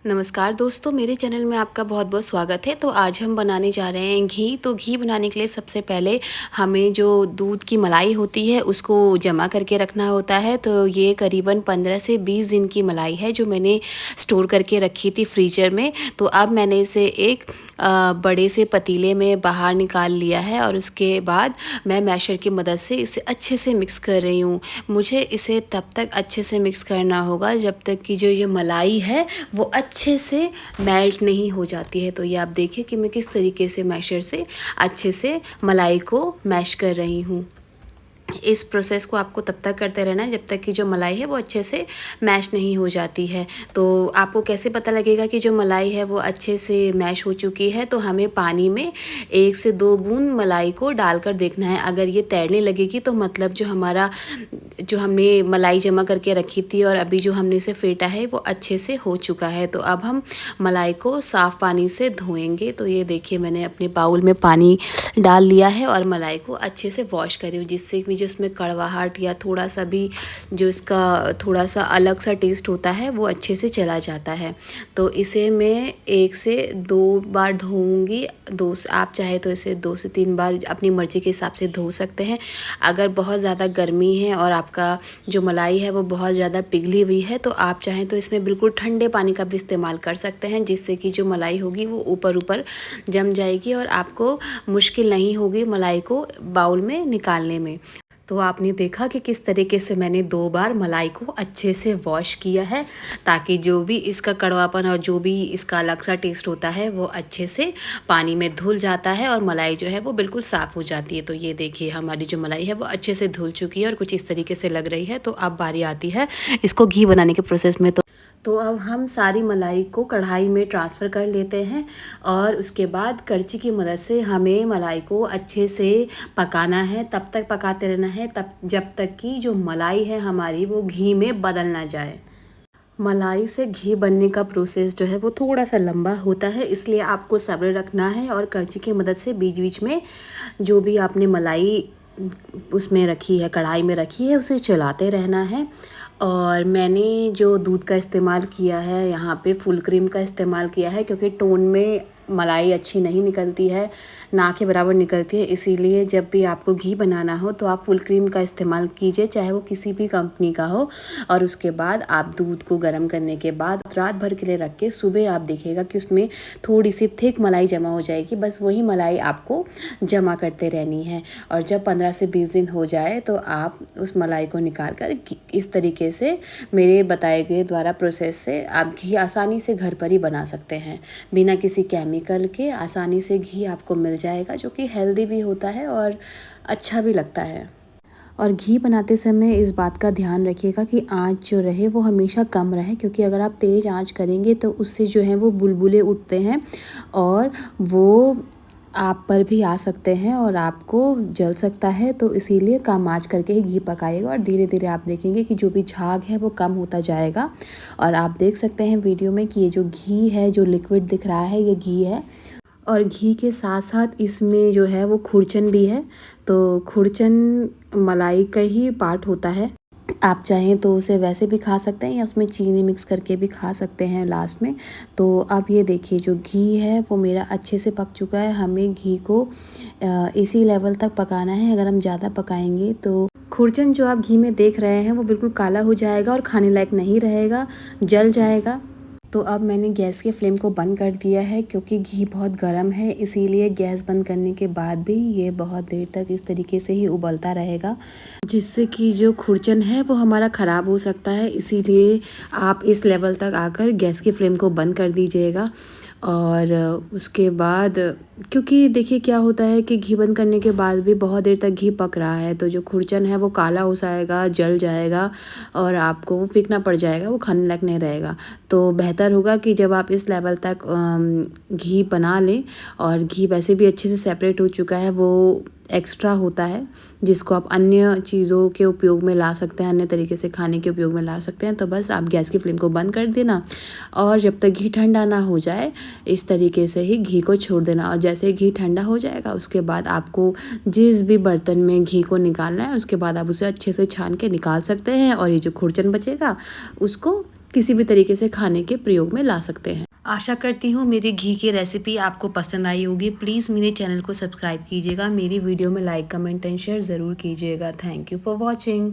नमस्कार दोस्तों, मेरे चैनल में आपका बहुत बहुत स्वागत है। तो आज हम बनाने जा रहे हैं घी। तो घी बनाने के लिए सबसे पहले हमें जो दूध की मलाई होती है उसको जमा करके रखना होता है। तो ये करीबन 15 से 20 दिन की मलाई है जो मैंने स्टोर करके रखी थी फ्रीजर में। तो अब मैंने इसे एक बड़े से पतीले में बाहर निकाल लिया है और उसके बाद मैं मैशर की मदद से इसे अच्छे से मिक्स कर रही हूँ। मुझे इसे तब तक अच्छे से मिक्स करना होगा जब तक कि जो ये मलाई है वो अच्छे से मेल्ट नहीं हो जाती है। तो ये आप देखिए कि मैं किस तरीके से मैशर से अच्छे से मलाई को मैश कर रही हूँ। इस प्रोसेस को आपको तब तक करते रहना है जब तक कि जो मलाई है वो अच्छे से मैश नहीं हो जाती है। तो आपको कैसे पता लगेगा कि जो मलाई है वो अच्छे से मैश हो चुकी है? तो हमें पानी में 1 से 2 बूंद मलाई को डालकर देखना है। अगर ये तैरने लगेगी तो मतलब जो हमने मलाई जमा करके रखी थी और अभी जो हमने इसे फेंटा है वो अच्छे से हो चुका है। तो अब हम मलाई को साफ़ पानी से धोएंगे। तो ये देखिए मैंने अपने बाउल में पानी डाल लिया है और मलाई को अच्छे से वॉश करी हूँ, जिससे कि जो इसमें कड़वाहट या थोड़ा सा भी जो इसका थोड़ा सा अलग सा टेस्ट होता है वो अच्छे से चला जाता है। तो इसे मैं 1 से 2 बार धोऊंगी। आप चाहे तो इसे 2 से 3 बार अपनी मर्ज़ी के हिसाब से धो सकते हैं। अगर बहुत ज़्यादा गर्मी है और आपका जो मलाई है वो बहुत ज़्यादा पिघली हुई है तो आप चाहें तो इसमें बिल्कुल ठंडे पानी का भी इस्तेमाल कर सकते हैं, जिससे कि जो मलाई होगी वो ऊपर जम जाएगी और आपको मुश्किल नहीं होगी मलाई को बाउल में निकालने में। तो आपने देखा कि किस तरीके से मैंने 2 बार मलाई को अच्छे से वॉश किया है, ताकि जो भी इसका कड़वापन और जो भी इसका अलग सा टेस्ट होता है वो अच्छे से पानी में धुल जाता है और मलाई जो है वो बिल्कुल साफ़ हो जाती है। तो ये देखिए हमारी जो मलाई है वो अच्छे से धुल चुकी है और कुछ इस तरीके से लग रही है। तो अब बारी आती है इसको घी बनाने के प्रोसेस में। तो अब हम सारी मलाई को कढ़ाई में ट्रांसफ़र कर लेते हैं और उसके बाद करछी की मदद से हमें मलाई को अच्छे से पकाना है। तब तक पकाते रहना है जब तक कि जो मलाई है हमारी वो घी में बदल ना जाए। मलाई से घी बनने का प्रोसेस जो है वो थोड़ा सा लंबा होता है, इसलिए आपको सब्र रखना है और करछी की मदद से बीच बीच में जो भी आपने मलाई उसमें रखी है, कढ़ाई में रखी है, उसे चलाते रहना है। और मैंने जो दूध का इस्तेमाल किया है यहाँ पे फुल क्रीम का इस्तेमाल किया है, क्योंकि टोन में मलाई अच्छी नहीं निकलती है, ना के बराबर निकलती है। इसीलिए जब भी आपको घी बनाना हो तो आप फुल क्रीम का इस्तेमाल कीजिए, चाहे वो किसी भी कंपनी का हो। और उसके बाद आप दूध को गर्म करने के बाद रात भर के लिए रख के सुबह आप देखिएगा कि उसमें थोड़ी सी थिक मलाई जमा हो जाएगी। बस वही मलाई आपको जमा करते रहनी है और जब 15 से 20 दिन हो जाए तो आप उस मलाई को निकाल कर इस तरीके से मेरे बताए गए द्वारा प्रोसेस से आप घी आसानी से घर पर ही बना सकते हैं। बिना किसी केमिकल के आसानी से घी आपको मिल जाएगा, जो कि हेल्दी भी होता है और अच्छा भी लगता है। और घी बनाते समय इस बात का ध्यान रखिएगा कि आँच जो रहे वो हमेशा कम रहे, क्योंकि अगर आप तेज़ आँच करेंगे तो उससे जो है वो बुलबुले उठते हैं और वो आप पर भी आ सकते हैं और आपको जल सकता है। तो इसीलिए कम आँच करके ही घी पकाइएगा और धीरे धीरे आप देखेंगे कि जो भी झाग है वो कम होता जाएगा। और आप देख सकते हैं वीडियो में कि ये जो घी है, जो लिक्विड दिख रहा है, ये घी है। और घी के साथ साथ इसमें जो है वो खुरचन भी है। तो खुरचन मलाई का ही पार्ट होता है। आप चाहें तो उसे वैसे भी खा सकते हैं या उसमें चीनी मिक्स करके भी खा सकते हैं लास्ट में। तो अब ये देखिए जो घी है वो मेरा अच्छे से पक चुका है। हमें घी को इसी लेवल तक पकाना है। अगर हम ज़्यादा पकाएंगे तो खुरचन जो आप घी में देख रहे हैं वो बिल्कुल काला हो जाएगा और खाने लायक नहीं रहेगा, जल जाएगा। तो अब मैंने गैस के फ्लेम को बंद कर दिया है, क्योंकि घी बहुत गर्म है, इसीलिए गैस बंद करने के बाद भी ये बहुत देर तक इस तरीके से ही उबलता रहेगा, जिससे कि जो खुरचन है वो हमारा ख़राब हो सकता है। इसीलिए आप इस लेवल तक आकर गैस की फ्लेम को बंद कर दीजिएगा। और उसके बाद क्योंकि देखिए क्या होता है कि घी बंद करने के बाद भी बहुत देर तक घी पक रहा है तो जो खुरचन है वो काला हो जाएगा, जल जाएगा और आपको वो फेंकना पड़ जाएगा, वो खाने लायक नहीं रहेगा। तो बेहतर होगा कि जब आप इस लेवल तक घी बना लें, और घी वैसे भी अच्छे से सेपरेट हो चुका है, वो एक्स्ट्रा होता है जिसको आप अन्य चीज़ों के उपयोग में ला सकते हैं, अन्य तरीके से खाने के उपयोग में ला सकते हैं। तो बस आप गैस की फ्लेम को बंद कर देना और जब तक घी ठंडा ना हो जाए इस तरीके से ही घी को छोड़ देना। और जैसे घी ठंडा हो जाएगा उसके बाद आपको जिस भी बर्तन में घी को निकालना है उसके बाद आप उसे अच्छे से छान के निकाल सकते हैं और ये जो खुरचन बचेगा उसको किसी भी तरीके से खाने के प्रयोग में ला सकते हैं। आशा करती हूँ मेरी घी की रेसिपी आपको पसंद आई होगी। प्लीज़ मेरे चैनल को सब्सक्राइब कीजिएगा, मेरी वीडियो में लाइक, कमेंट एंड शेयर ज़रूर कीजिएगा। Thank you for watching.